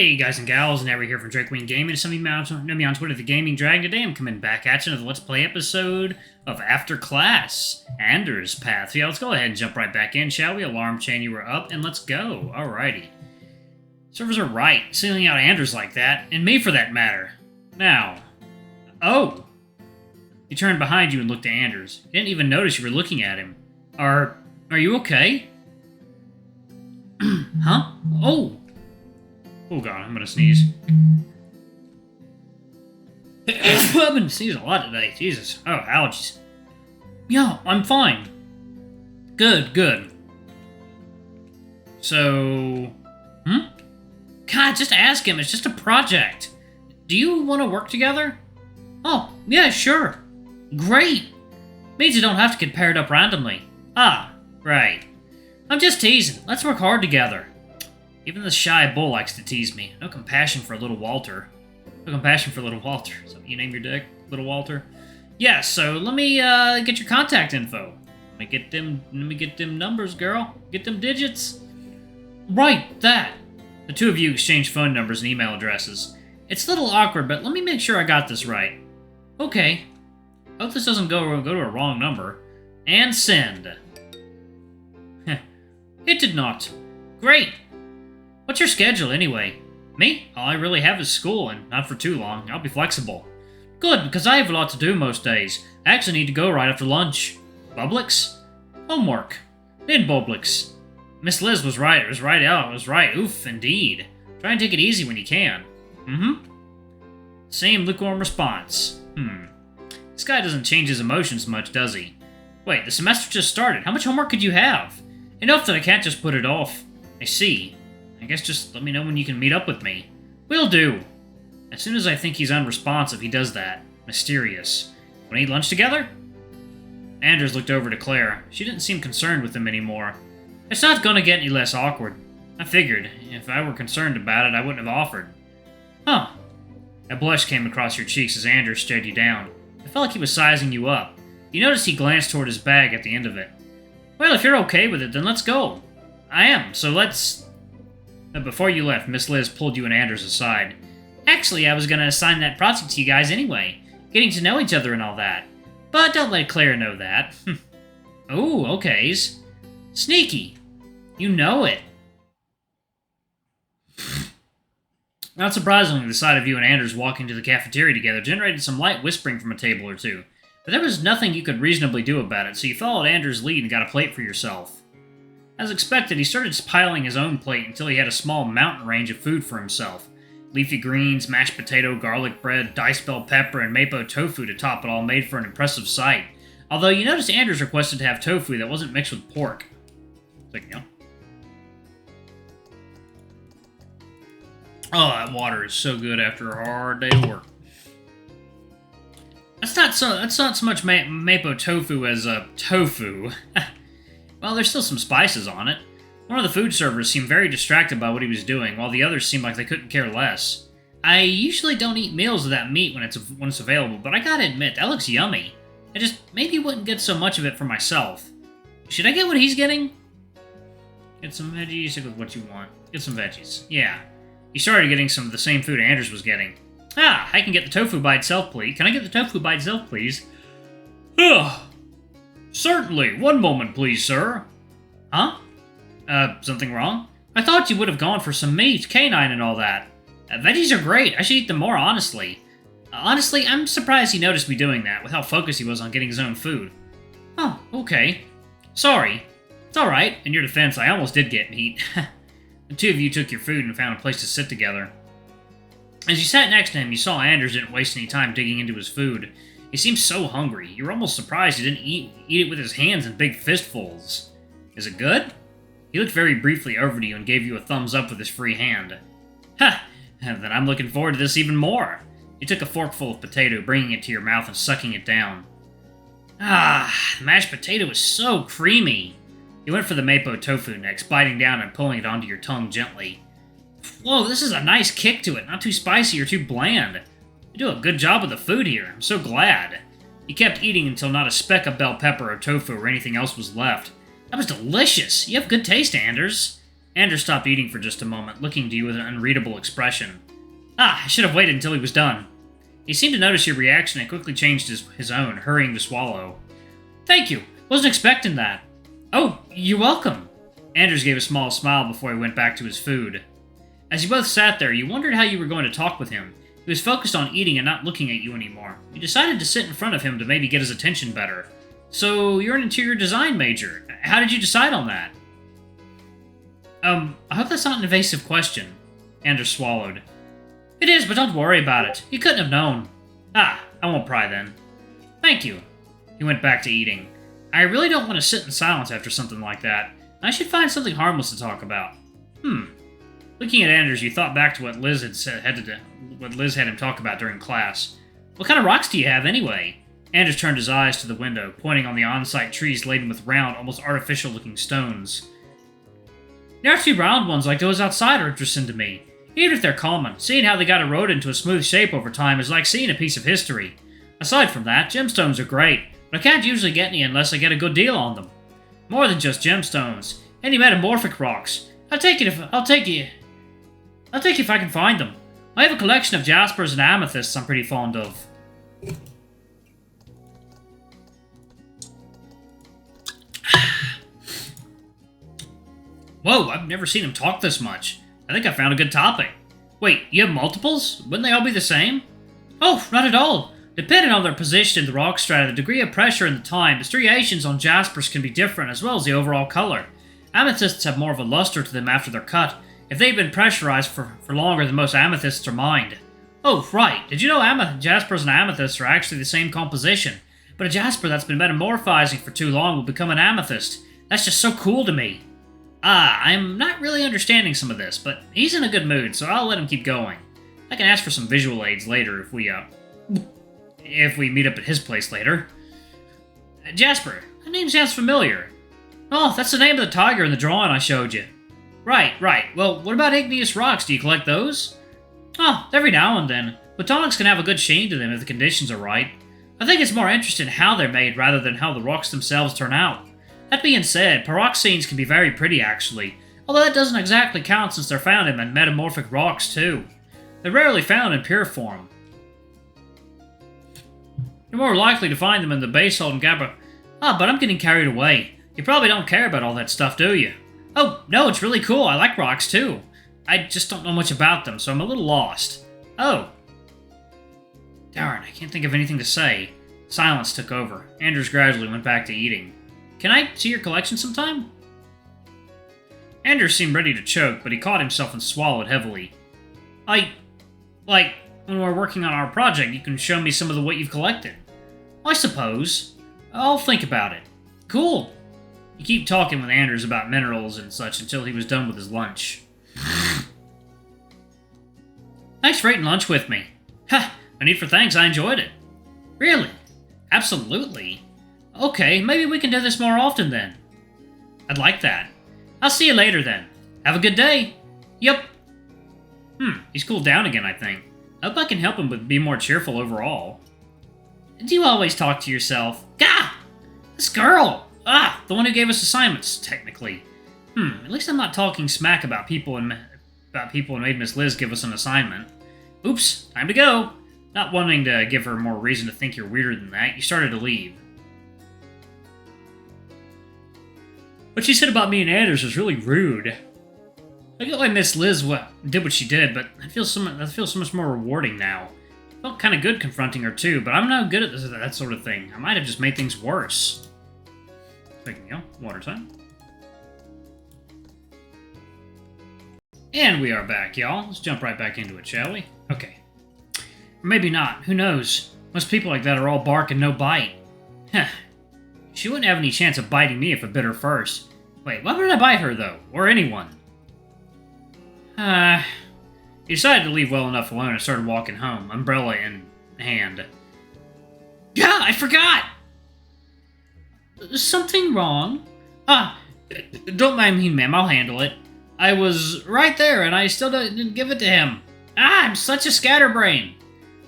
Hey guys and gals, Never here from Drake Wing Gaming. Some of you know me on Twitter, The Gaming Dragon. Today I'm coming back at you with a Let's Play episode of After Class, Anders Path. Yeah, let's go ahead and jump right back in, shall we? Alarm chain, you were up, and let's go. Alrighty. Servers are right, singling out Anders like that, and me for that matter. Now. Oh! You turned behind you and looked at Anders. You didn't even notice you were looking at him. Are you okay? Huh? Oh! Oh god, I'm gonna sneeze. I've been sneezing a lot today, Jesus. Oh, allergies. Yeah, I'm fine. Good. So... God, just ask him, it's just a project. Do you want to work together? Oh, yeah, sure. Great. Means you don't have to get paired up randomly. Ah, right. I'm just teasing. Let's work hard together. Even the shy bull likes to tease me. No compassion for little Walter. No compassion for little Walter. Is that what you name your dick? Little Walter? Yeah, so let me get your contact info. Let me get them numbers, girl. Get them digits. Right, that. The two of you exchange phone numbers and email addresses. It's a little awkward, but let me make sure I got this right. Okay. Hope this doesn't go to a wrong number. And send. It did not. Great. What's your schedule, anyway? Me? All I really have is school, and not for too long. I'll be flexible. Good, because I have a lot to do most days. I actually need to go right after lunch. Publix? Homework. Did Publix. Miss Liz was right. It was right. Oof, indeed. Try and take it easy when you can. Same lukewarm response. This guy doesn't change his emotions much, does he? Wait, the semester just started. How much homework could you have? Enough that I can't just put it off. I see. I guess just let me know when you can meet up with me. Will do. As soon as I think he's unresponsive, he does that. Mysterious. Wanna eat lunch together? Anders looked over to Claire. She didn't seem concerned with him anymore. It's not gonna get any less awkward. I figured. If I were concerned about it, I wouldn't have offered. Huh. A blush came across your cheeks as Anders stared you down. I felt like he was sizing you up. You noticed he glanced toward his bag at the end of it. Well, if you're okay with it, then let's go. I am, so let's... But before you left, Miss Liz pulled you and Anders aside. Actually, I was going to assign that project to you guys anyway. Getting to know each other and all that. But don't let Claire know that. Oh, okays. Sneaky. You know it. Not surprisingly, the sight of you and Anders walking to the cafeteria together generated some light whispering from a table or two. But there was nothing you could reasonably do about it, so you followed Anders' lead and got a plate for yourself. As expected, he started piling his own plate until he had a small mountain range of food for himself. Leafy greens, mashed potato, garlic bread, diced bell pepper, and mapo tofu to top it all made for an impressive sight. Although you noticed Anders requested to have tofu that wasn't mixed with pork. It's like, no. Oh, that water is so good after a hard day of work. That's not so much mapo tofu as tofu. Well, there's still some spices on it. One of the food servers seemed very distracted by what he was doing, while the others seemed like they couldn't care less. I usually don't eat meals of that meat when it's available, but I gotta admit, that looks yummy. I just maybe wouldn't get so much of it for myself. Should I get what he's getting? Get some veggies, stick with what you want. Get some veggies. Yeah. He started getting some of the same food Anders was getting. Ah, I can get the tofu by itself, please. Can I get the tofu by itself, please? Ugh. Certainly. One moment, please, sir. Huh? Something wrong? I thought you would have gone for some meat, canine and all that. Veggies are great. I should eat them more, honestly. Honestly, I'm surprised he noticed me doing that, with how focused he was on getting his own food. Oh, okay. Sorry. It's alright. In your defense, I almost did get meat. The two of you took your food and found a place to sit together. As you sat next to him, you saw Anders didn't waste any time digging into his food. He seemed so hungry. You were almost surprised he didn't eat it with his hands in big fistfuls. Is it good? He looked very briefly over to you and gave you a thumbs up with his free hand. Ha! Then I'm looking forward to this even more. You took a forkful of potato, bringing it to your mouth and sucking it down. Ah, the mashed potato is so creamy. You went for the mapo tofu next, biting down and pulling it onto your tongue gently. Whoa, this is a nice kick to it, not too spicy or too bland. You do a good job with the food here, I'm so glad. You kept eating until not a speck of bell pepper or tofu or anything else was left. That was delicious. You have good taste, Anders. Anders stopped eating for just a moment, looking to you with an unreadable expression. Ah, I should have waited until he was done. He seemed to notice your reaction and quickly changed his own, hurrying to swallow. Thank you. Wasn't expecting that. Oh, you're welcome. Anders gave a small smile before he went back to his food. As you both sat there, you wondered how you were going to talk with him. He was focused on eating and not looking at you anymore. You decided to sit in front of him to maybe get his attention better. So, you're an interior design major. How did you decide on that? I hope that's not an evasive question. Anders swallowed. It is, but don't worry about it. You couldn't have known. Ah, I won't pry then. Thank you. He went back to eating. I really don't want to sit in silence after something like that. I should find something harmless to talk about. Looking at Anders, you thought back to what Liz had him talk about during class. What kind of rocks do you have, anyway? Anders turned his eyes to the window, pointing on the on-site trees laden with round, almost artificial-looking stones. The artsy round ones like those outside are interesting to me. Even if they're common, seeing how they got eroded into a smooth shape over time is like seeing a piece of history. Aside from that, gemstones are great, but I can't usually get any unless I get a good deal on them. More than just gemstones, any metamorphic rocks. I'll take you if I can find them. I have a collection of jaspers and amethysts I'm pretty fond of. Whoa, I've never seen him talk this much. I think I found a good topic. Wait, you have multiples? Wouldn't they all be the same? Oh, not at all. Depending on their position in the rock strata, the degree of pressure and the time, the striations on jaspers can be different as well as the overall color. Amethysts have more of a luster to them after they're cut, if they've been pressurized for longer than most amethysts are mined. Oh, right. Did you know jaspers and amethysts are actually the same composition? But a jasper that's been metamorphizing for too long will become an amethyst. That's just so cool to me. I'm not really understanding some of this, but he's in a good mood, so I'll let him keep going. I can ask for some visual aids later if we meet up at his place later. Jasper, that name sounds familiar. Oh, that's the name of the tiger in the drawing I showed you. Right. Well, what about igneous rocks? Do you collect those? Oh, every now and then. Plutonics can have a good sheen to them if the conditions are right. I think it's more interesting how they're made rather than how the rocks themselves turn out. That being said, pyroxenes can be very pretty actually, although that doesn't exactly count since they're found in metamorphic rocks too. They're rarely found in pure form. You're more likely to find them in the basalt and gabbro. But I'm getting carried away. You probably don't care about all that stuff, do you? Oh, no, it's really cool. I like rocks too. I just don't know much about them, so I'm a little lost. Oh. Darn, I can't think of anything to say. Silence took over. Anders gradually went back to eating. Can I see your collection sometime? Anders seemed ready to choke, but he caught himself and swallowed heavily. Like, when we're working on our project, you can show me some of what you've collected. I suppose. I'll think about it. Cool. You keep talking with Anders about minerals and such until he was done with his lunch. Thanks for eating lunch with me. Ha! No need for thanks, I enjoyed it. Really? Absolutely. Okay, maybe we can do this more often then. I'd like that. I'll see you later then. Have a good day. Yep. He's cooled down again, I think. I hope I can help him be more cheerful overall. Do you always talk to yourself? Gah! This girl! The one who gave us assignments, technically. At least I'm not talking smack about people and made Miss Liz give us an assignment. Oops, time to go. Not wanting to give her more reason to think you're weirder than that, you started to leave. What she said about me and Anders was really rude. I get why Miss Liz did what she did, but that feels so much more rewarding now. Felt kind of good confronting her too, but I'm not good at that sort of thing. I might have just made things worse. Speaking of, water time. And we are back, y'all. Let's jump right back into it, shall we? Okay. Or maybe not. Who knows? Most people like that are all bark and no bite. Huh. She wouldn't have any chance of biting me if I bit her first. Wait, why would I bite her, though? Or anyone? He decided to leave well enough alone and started walking home, umbrella in hand. Yeah, I forgot! Something wrong? Don't mind me, ma'am. I'll handle it. I was right there, and I still didn't give it to him. I'm such a scatterbrain.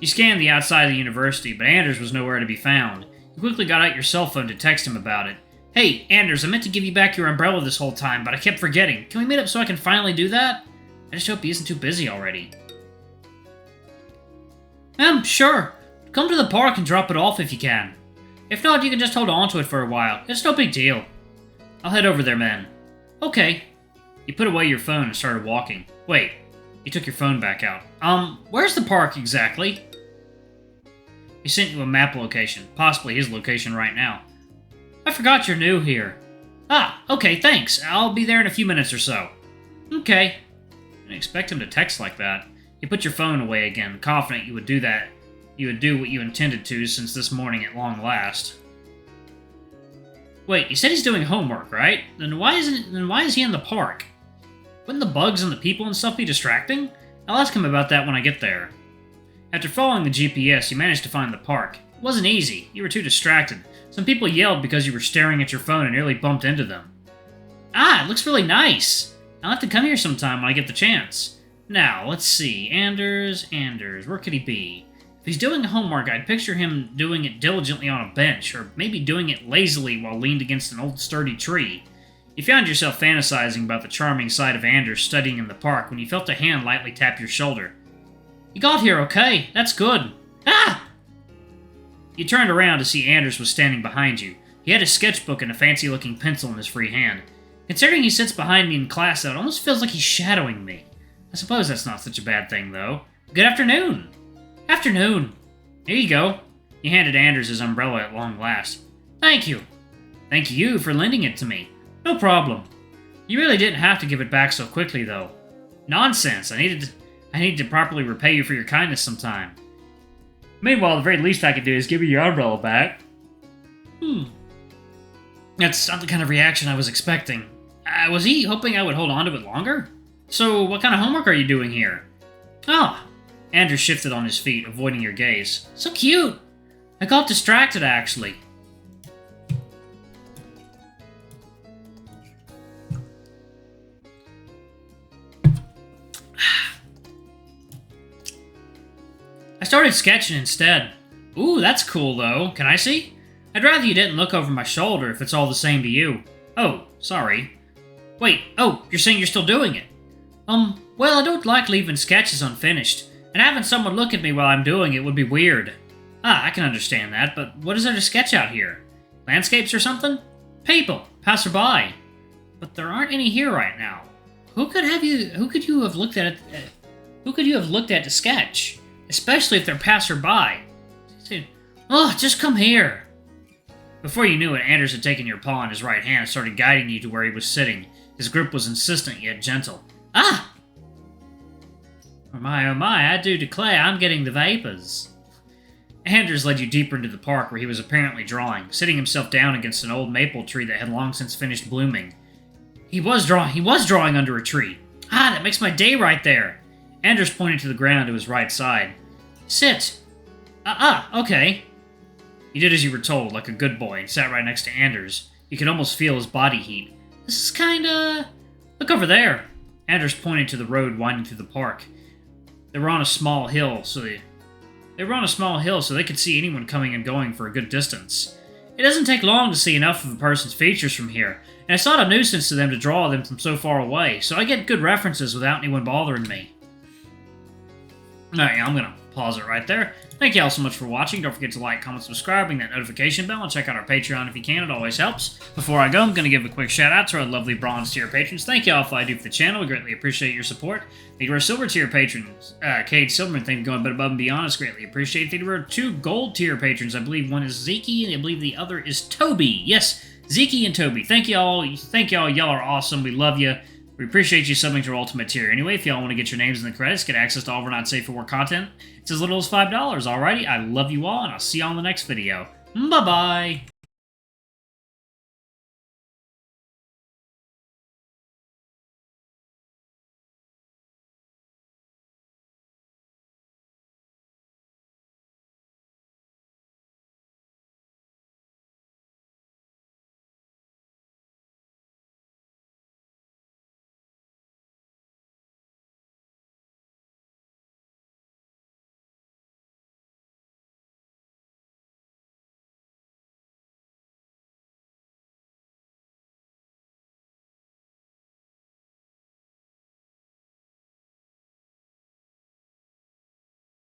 You scanned the outside of the university, but Anders was nowhere to be found. You quickly got out your cell phone to text him about it. Hey, Anders, I meant to give you back your umbrella this whole time, but I kept forgetting. Can we meet up so I can finally do that? I just hope he isn't too busy already. Sure. Come to the park and drop it off if you can. If not, you can just hold on to it for a while. It's no big deal. I'll head over there, man. Okay. You put away your phone and started walking. Wait, you took your phone back out. Where's the park exactly? He sent you a map location, possibly his location right now. I forgot you're new here. Ah, okay, thanks. I'll be there in a few minutes or so. Okay. I didn't expect him to text like that. You put your phone away again, confident you would do that. You would do what you intended to since this morning at long last. Wait, you said he's doing homework, right? Then why is he in the park? Wouldn't the bugs and the people and stuff be distracting? I'll ask him about that when I get there. After following the GPS, you managed to find the park. It wasn't easy. You were too distracted. Some people yelled because you were staring at your phone and nearly bumped into them. Ah, it looks really nice. I'll have to come here sometime when I get the chance. Now, let's see. Anders, where could he be? If he's doing homework, I'd picture him doing it diligently on a bench, or maybe doing it lazily while leaned against an old sturdy tree. You found yourself fantasizing about the charming sight of Anders studying in the park when you felt a hand lightly tap your shoulder. You got here okay. That's good. Ah! You turned around to see Anders was standing behind you. He had a sketchbook and a fancy-looking pencil in his free hand. Considering he sits behind me in class, it almost feels like he's shadowing me. I suppose that's not such a bad thing, though. Good afternoon. Afternoon. Here you go. You handed Anders his umbrella at long last. Thank you. Thank you for lending it to me. No problem. You really didn't have to give it back so quickly, though. Nonsense. I need to properly repay you for your kindness sometime. Meanwhile, the very least I could do is give you your umbrella back. That's not the kind of reaction I was expecting. Was he hoping I would hold on to it longer? So, what kind of homework are you doing here? Oh. Anders shifted on his feet, avoiding your gaze. So cute! I got distracted, actually. I started sketching instead. Ooh, that's cool, though. Can I see? I'd rather you didn't look over my shoulder if it's all the same to you. Oh, sorry. Wait, you're saying you're still doing it? Well, I don't like leaving sketches unfinished, and having someone look at me while I'm doing it would be weird. Ah, I can understand that, but what is there to sketch out here? Landscapes or something? People, passerby. But there aren't any here right now. Who could you have looked at to sketch? Especially if they're passerby. Oh, just come here. Before you knew it, Anders had taken your paw in his right hand and started guiding you to where he was sitting. His grip was insistent yet gentle. Ah! Oh my, I do declare I'm getting the vapors. Anders led you deeper into the park where he was apparently drawing, sitting himself down against an old maple tree that had long since finished blooming. He was drawing under a tree. Ah, that makes my day right there. Anders pointed to the ground to his right side. Sit. Okay. You did as you were told, like a good boy, and sat right next to Anders. You could almost feel his body heat. This is kinda... Look over there. Anders pointed to the road winding through the park. They were on a small hill, so they could see anyone coming and going for a good distance. It doesn't take long to see enough of a person's features from here, and it's not a nuisance to them to draw them from so far away, so I get good references without anyone bothering me. Alright, I'm gonna pause it right there. Thank you all so much for watching. Don't forget to like, comment, subscribe, ring that notification bell, and check out our Patreon if you can. It always helps. Before I go, I'm going to give a quick shout out to our lovely bronze tier patrons. Thank you all for all you do for the channel. We greatly appreciate your support. Thank you to our silver tier patrons. Cade Silverman, thank you for going above and beyond. It's greatly appreciated. Thank you to our 2 gold tier patrons. I believe one is Zeke, and I believe the other is Toby. Yes, Zeke and Toby. Thank you all. Y'all are awesome. We love you. We appreciate you subbing to our ultimate tier. Anyway, if y'all want to get your names in the credits, get access to all of our not safe for work content, it's as little as $5. Alrighty, I love you all, and I'll see you all in the next video. Bye-bye!